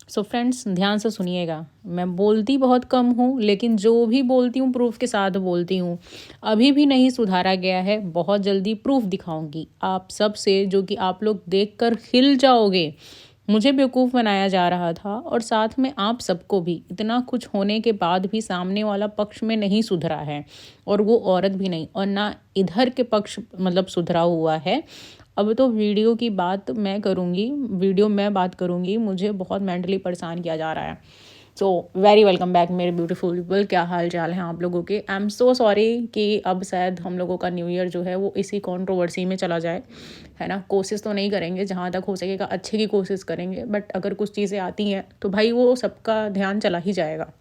So friends, ध्यान से सुनिएगा। मैं बोलती बहुत कम हूँ, लेकिन जो भी बोलती हूँ प्रूफ के साथ बोलती हूँ। अभी भी नहीं सुधारा गया है, बहुत जल्दी प्रूफ दिखाऊंगी आप सब से, जो कि आप लोग देखकर हिल जाओगे। मुझे बेवकूफ़ बनाया जा रहा था, और साथ में आप सबको भी। इतना कुछ होने के बाद भी सामने वाला पक्ष में नहीं सुधरा है, और वो औरत भी नहीं, और ना इधर के पक्ष मतलब सुधरा हुआ है। अब तो वीडियो की बात मैं करूँगी, वीडियो मैं बात करूँगी। मुझे बहुत मेंटली परेशान किया जा रहा है। सो वेरी वेलकम बैक मेरे ब्यूटीफुल पीपल। क्या हाल चाल है आप लोगों के? आई एम सो सॉरी कि अब शायद हम लोगों का न्यू ईयर जो है वो इसी कंट्रोवर्सी में चला जाए, है ना। कोशिश तो नहीं करेंगे, जहाँ तक हो सकेगा अच्छे की कोशिश करेंगे, बट अगर कुछ चीज़ें आती हैं तो भाई वो सबका ध्यान चला ही जाएगा।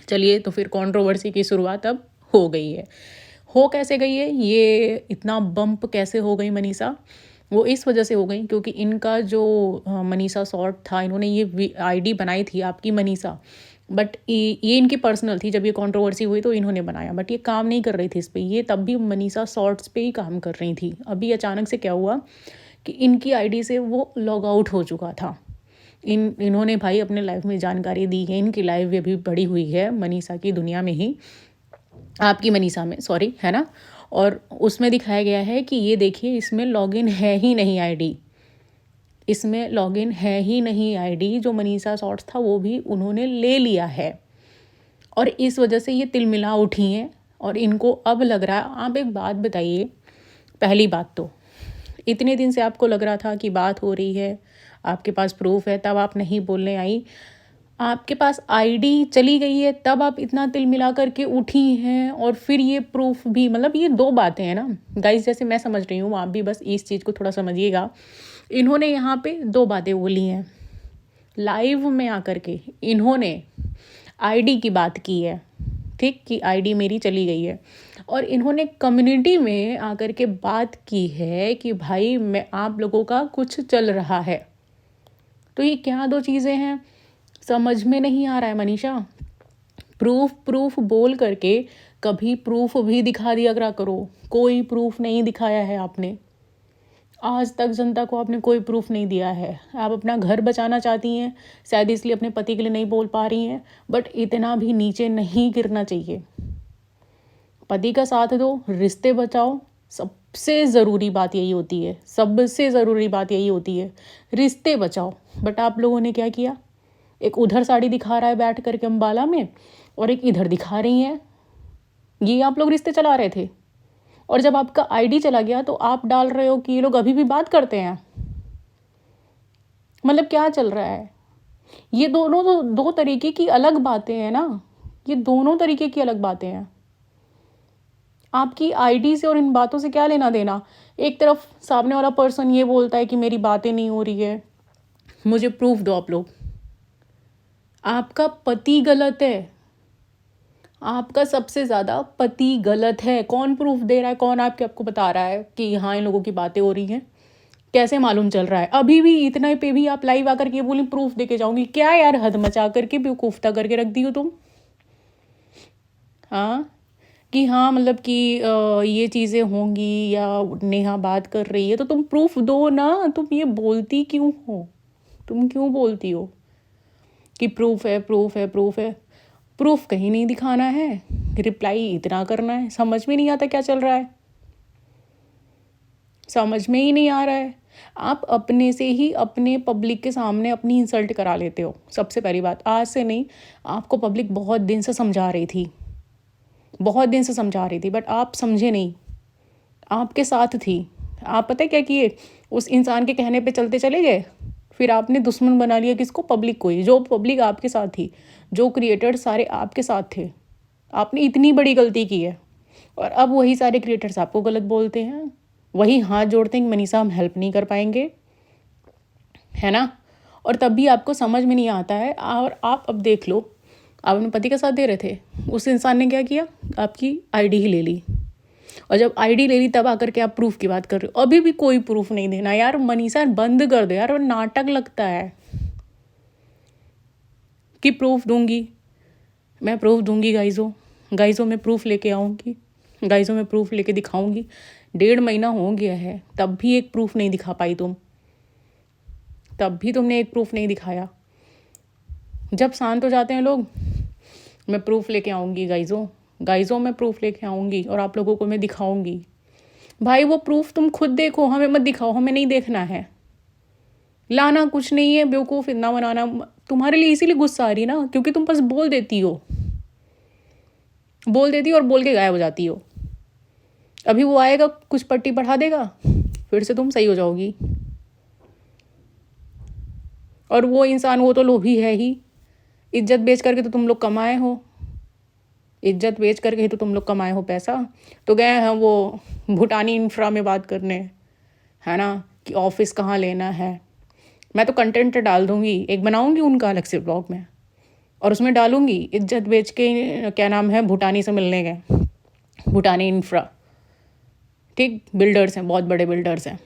चलिए, तो फिर कंट्रोवर्सी की शुरुआत अब हो गई है। हो कैसे गई है ये, इतना बम्प कैसे हो गई मनीषा? वो इस वजह से हो गई क्योंकि इनका जो मनीषा शॉर्ट था, इन्होंने ये आईडी बनाई थी आपकी मनीषा, बट ये इनकी पर्सनल थी। जब ये कंट्रोवर्सी हुई तो इन्होंने बनाया, बट ये काम नहीं कर रही थी इस पर। ये तब भी मनीषा शॉर्ट्स पे ही काम कर रही थी। अभी अचानक से क्या हुआ कि इनकी आईडी से वो लॉग आउट हो चुका था। इन्होंने भाई अपने लाइफ में जानकारी दी है। इनकी लाइफ भी अभी बड़ी हुई है मनीषा की दुनिया में ही, आपकी मनीषा में, सॉरी, है ना। और उसमें दिखाया गया है कि ये देखिए, इसमें लॉगिन है ही नहीं आईडी, इसमें लॉगिन है ही नहीं आईडी। जो मनीषा शॉर्ट्स था वो भी उन्होंने ले लिया है, और इस वजह से ये तिलमिला उठी हैं। और इनको अब लग रहा है, आप एक बात बताइए। पहली बात तो, इतने दिन से आपको लग रहा था कि बात हो रही है, आपके पास प्रूफ है, तब आप नहीं बोलने आई। आपके पास आईडी चली गई है, तब आप इतना तिल मिला करके उठी हैं, और फिर ये प्रूफ भी। मतलब ये दो बातें हैं ना गाइस, जैसे मैं समझ रही हूँ, आप भी बस इस चीज़ को थोड़ा समझिएगा। इन्होंने यहाँ पे दो बातें बोली हैं लाइव में आकर के। इन्होंने आईडी की बात की है, ठीक, कि आईडी मेरी चली गई है। और इन्होंने कम्युनिटी में आकर के बात की है कि भाई मैं आप लोगों का कुछ चल रहा है। तो ये क्या दो चीज़ें हैं, समझ में नहीं आ रहा है मनीषा। प्रूफ प्रूफ बोल करके कभी प्रूफ भी दिखा दिया करो। कोई प्रूफ नहीं दिखाया है आपने, आज तक जनता को आपने कोई प्रूफ नहीं दिया है। आप अपना घर बचाना चाहती हैं, शायद इसलिए अपने पति के लिए नहीं बोल पा रही हैं, बट इतना भी नीचे नहीं गिरना चाहिए। पति का साथ दो, रिश्ते बचाओ। सबसे ज़रूरी बात यही होती है, सबसे ज़रूरी बात यही होती है, रिश्ते बचाओ। बट आप लोगों ने क्या किया, एक उधर साड़ी दिखा रहा है बैठ करके अम्बाला में, और एक इधर दिखा रही हैं। ये आप लोग रिश्ते चला रहे थे, और जब आपका आईडी चला गया तो आप डाल रहे हो कि ये लोग अभी भी बात करते हैं। मतलब क्या चल रहा है? ये दोनों तो दो तरीके की अलग बातें हैं ना, ये दोनों तरीके की अलग बातें हैं। आपकी आईडी से और इन बातों से क्या लेना देना? एक तरफ सामने वाला पर्सन ये बोलता है कि मेरी बातें नहीं हो रही है, मुझे प्रूफ दो आप लोग। आपका पति गलत है, आपका सबसे ज़्यादा पति गलत है। कौन प्रूफ दे रहा है? कौन आपको बता रहा है कि हाँ इन लोगों की बातें हो रही हैं? कैसे मालूम चल रहा है? अभी भी इतना पे भी आप लाइव आकर के बोली प्रूफ दे के जाऊंगी। क्या यार, हद मचा करके बेवकूफ़ता करके रख दी हो तुम। हाँ, कि हाँ मतलब कि ये चीज़ें होंगी, या नेहा बात कर रही है, तो तुम प्रूफ दो ना। तुम ये बोलती क्यों हो? तुम क्यों बोलती हो कि प्रूफ है, प्रूफ है, प्रूफ है? प्रूफ कहीं नहीं दिखाना है, रिप्लाई इतना करना है। समझ में नहीं आता क्या चल रहा है, समझ में ही नहीं आ रहा है। आप अपने से ही अपने पब्लिक के सामने अपनी इंसल्ट करा लेते हो। सबसे पहली बात, आज से नहीं, आपको पब्लिक बहुत दिन से समझा रही थी, बहुत दिन से समझा रही थी, बट आप समझे नहीं, आपके साथ थी। आप पता है क्या किए? उस इंसान के कहने पे चलते चले गए, फिर आपने दुश्मन बना लिया किसको? पब्लिक को ही। जो पब्लिक आपके साथ थी, जो क्रिएटर सारे आपके साथ थे। आपने इतनी बड़ी गलती की है, और अब वही सारे क्रिएटर्स आपको गलत बोलते हैं, वही हाथ जोड़ते हैं कि मनीषा हम हेल्प नहीं कर पाएंगे, है ना। और तब भी आपको समझ में नहीं आता है। और आप अब देख लो, आप अपने पति का साथ दे रहे थे, उस इंसान ने क्या किया? आपकी आईडी ही ले ली, और जब आईडी ले ली तब आकर के आप प्रूफ की बात कर रहे हो। अभी भी कोई प्रूफ नहीं देना यार। मनीषा बंद कर दो यार, और नाटक लगता है कि प्रूफ दूंगी, मैं प्रूफ दूंगी। गाइजों मैं प्रूफ लेके आऊँगी, गाइजों मैं प्रूफ लेके दिखाऊंगी। 1.5 महीना हो गया है, तब भी एक प्रूफ नहीं दिखा पाई तुम, तब भी तुमने एक प्रूफ नहीं दिखाया। जब शांत हो जाते हैं लोग, मैं प्रूफ लेके आऊँगी गाइज़ों मैं प्रूफ लेके आऊँगी और आप लोगों को मैं दिखाऊँगी। भाई वो प्रूफ तुम खुद देखो, हमें मत दिखाओ, हमें नहीं देखना है। लाना कुछ नहीं है, बेवकूफ़ इतना बनाना तुम्हारे लिए इसीलिए गुस्सा आ रही ना, क्योंकि तुम बस बोल देती हो और बोल के गायब हो जाती हो। अभी वो आएगा, कुछ पट्टी बढ़ा देगा, फिर से तुम सही हो जाओगी। और वो इंसान, वो तो लोभी है ही। इज्जत बेच करके तो तुम लोग कमाए हो, इज्जत बेच करके ही तो तुम लोग कमाए हो पैसा। तो गए हैं वो भूटानी इंफ्रा में बात करने, है ना, कि ऑफिस कहाँ लेना है। मैं तो कंटेंट डाल दूँगी, एक बनाऊँगी उनका अलग से ब्लॉग में, और उसमें डालूँगी इज्जत बेच के क्या नाम है भूटानी से मिलने गए, भूटानी इंफ्रा, ठीक, बिल्डर्स हैं, बहुत बड़े बिल्डर्स हैं।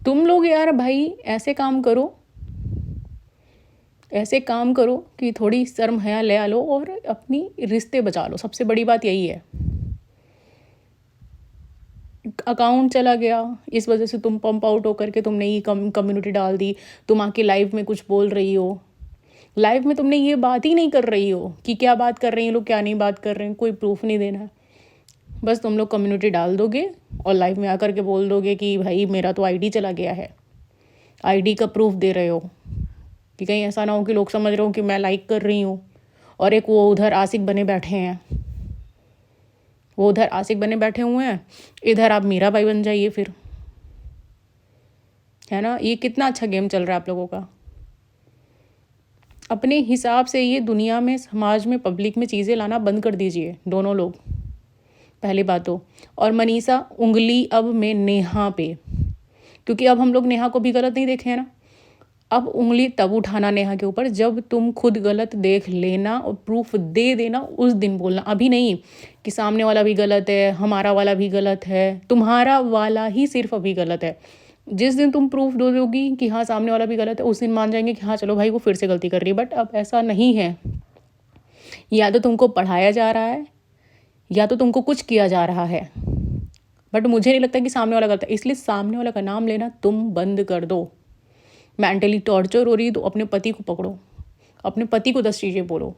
तुम लोग यार भाई ऐसे काम करो कि थोड़ी शर्म हया ले लो और अपनी रिश्ते बचा लो। सबसे बड़ी बात यही है। अकाउंट चला गया, इस वजह से तुम पंप आउट होकर के तुमने ये कम्युनिटी डाल दी। तुम आके लाइव में कुछ बोल रही हो, लाइव में तुमने ये बात ही नहीं कर रही हो कि क्या बात कर रही हैं लोग, क्या नहीं बात कर रहे हैं, कोई प्रूफ नहीं देना। बस तुम लोग कम्युनिटी डाल दोगे और लाइव में आकर के बोल दोगे कि भाई मेरा तो आईडी चला गया है। आईडी का प्रूफ दे रहे हो कि कहीं ऐसा ना हो कि लोग समझ रहे हो कि मैं लाइक कर रही हूँ और एक वो उधर आशिक बने बैठे हैं, वो उधर आशिक बने बैठे हुए हैं, इधर आप मीरा बाई बन जाइए फिर, है ना। ये कितना अच्छा गेम चल रहा है आप लोगों का। अपने हिसाब से ये दुनिया में, समाज में, पब्लिक में चीज़ें लाना बंद कर दीजिए दोनों लोग, पहली बात तो। और मनीषा, उंगली अब मैं नेहा पे, क्योंकि अब हम लोग नेहा को भी गलत नहीं देखे हैं ना। अब उंगली तब उठाना नेहा के ऊपर जब तुम खुद गलत देख लेना और प्रूफ दे देना, उस दिन बोलना। अभी नहीं कि सामने वाला भी गलत है, हमारा वाला भी गलत है, तुम्हारा वाला ही सिर्फ अभी गलत है। जिस दिन तुम प्रूफ दो दोगी कि हाँ सामने वाला भी गलत है, उस दिन मान जाएंगे कि हाँ चलो भाई वो फिर से गलती कर रही है। बट अब ऐसा नहीं है। या तो तुमको पढ़ाया जा रहा है या तो तुमको कुछ किया जा रहा है, बट मुझे नहीं लगता कि सामने वाला गलत है। इसलिए सामने वाला का नाम लेना तुम बंद कर दो। मेंटली टॉर्चर हो रही है तो अपने पति को पकड़ो, अपने पति को 10 चीज़ें बोलो,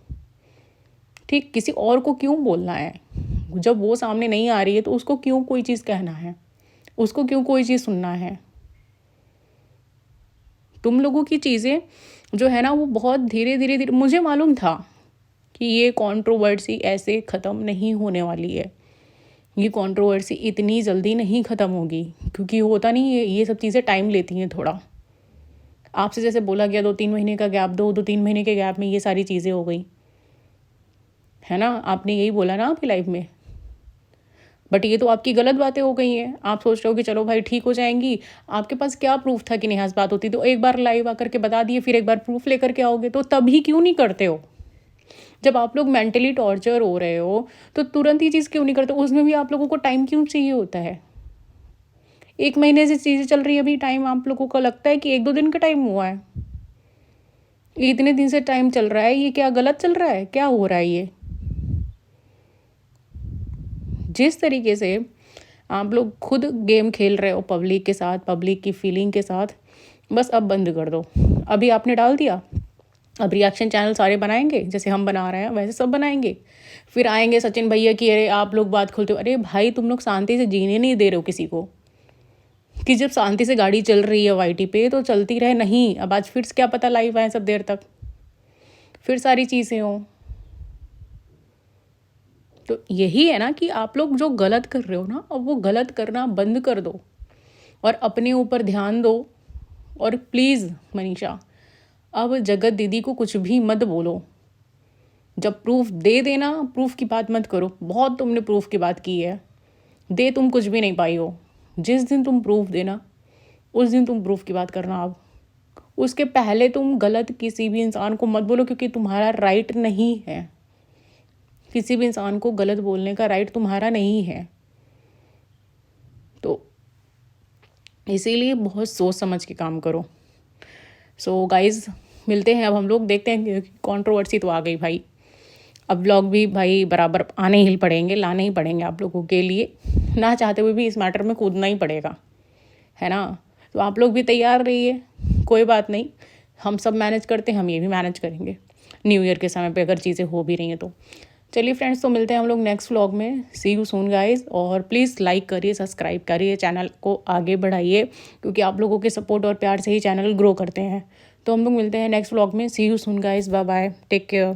ठीक। किसी और को क्यों बोलना है? जब वो सामने नहीं आ रही है तो उसको क्यों कोई चीज़ कहना है, उसको क्यों कोई चीज़ सुनना है? तुम लोगों की चीज़ें जो है ना वो बहुत धीरे धीरे मुझे मालूम था कि ये कंट्रोवर्सी ऐसे ख़त्म नहीं होने वाली है। ये कंट्रोवर्सी इतनी जल्दी नहीं ख़त्म होगी, क्योंकि होता नहीं है, ये सब चीज़ें टाइम लेती हैं थोड़ा। आपसे जैसे बोला गया 2-3 महीने का गैप दो, 2-3 महीने के गैप में ये सारी चीज़ें हो गई, है ना। आपने यही बोला ना आपकी लाइफ में, बट ये तो आपकी गलत बातें हो गई हैं। आप सोच रहे हो कि चलो भाई ठीक हो जाएंगी। आपके पास क्या प्रूफ था कि नेहा से बात होती? तो एक बार लाइव आकर के बता दिए, फिर एक बार प्रूफ लेकर के आओगे, तो तभी क्यों नहीं करते हो? जब आप लोग मेंटली टॉर्चर हो रहे हो तो तुरंत ही चीज़ क्यों नहीं करते? उसमें भी आप लोगों को टाइम क्यों चाहिए होता है? 1 महीने से चीज़ें चल रही है, अभी टाइम आप लोगों को लगता है कि 1-2 दिन का टाइम हुआ है? इतने दिन से टाइम चल रहा है, ये क्या गलत चल रहा है? क्या हो रहा है ये? जिस तरीके से आप लोग खुद गेम खेल रहे हो पब्लिक के साथ, पब्लिक की फीलिंग के साथ, बस अब बंद कर दो। अभी आपने डाल दिया, अब रिएक्शन चैनल सारे बनाएंगे, जैसे हम बना रहे हैं वैसे सब बनाएंगे। फिर आएंगे सचिन भैया कि अरे आप लोग बात खोलते हो। अरे भाई तुम लोग शांति से जीने नहीं दे रहे हो किसी को, कि जब शांति से गाड़ी चल रही है वाईटी पे तो चलती रहे। नहीं, अब आज फिर क्या पता लाइव आए सब देर तक, फिर सारी चीज़ें हों। तो यही है ना कि आप लोग जो गलत कर रहे हो ना, अब वो गलत करना बंद कर दो और अपने ऊपर ध्यान दो। और प्लीज़ मनीषा, अब जगत दीदी को कुछ भी मत बोलो। जब प्रूफ दे देना, प्रूफ की बात मत करो। बहुत तुमने प्रूफ की बात की है, दे तुम कुछ भी नहीं पाई हो। जिस दिन तुम प्रूफ देना उस दिन तुम प्रूफ की बात करना। अब उसके पहले तुम गलत किसी भी इंसान को मत बोलो, क्योंकि तुम्हारा राइट नहीं है। किसी भी इंसान को गलत बोलने का राइट तुम्हारा नहीं है। तो इसीलिए बहुत सोच समझ के काम करो। सो गाइज, मिलते हैं अब हम लोग, देखते हैं। कंट्रोवर्सी तो आ गई भाई, अब व्लॉग भी भाई बराबर आने ही पड़ेंगे, लाने ही पड़ेंगे आप लोगों के लिए। ना चाहते हुए भी इस मैटर में कूदना ही पड़ेगा, है ना। तो आप लोग भी तैयार रहिए, कोई बात नहीं। हम सब मैनेज करते हैं, हम ये भी मैनेज करेंगे न्यू ईयर के समय पे अगर चीज़ें हो भी रही हैं तो। चलिए फ्रेंड्स, तो मिलते हैं हम लोग नेक्स्ट व्लॉग में। सी यू सून गाइस, और प्लीज़ लाइक करिए, सब्सक्राइब करिए, चैनल को आगे बढ़ाइए, क्योंकि आप लोगों के सपोर्ट और प्यार से ही चैनल ग्रो करते हैं। तो हम लोग मिलते हैं नेक्स्ट व्लॉग में। See you soon guys, bye bye, take care.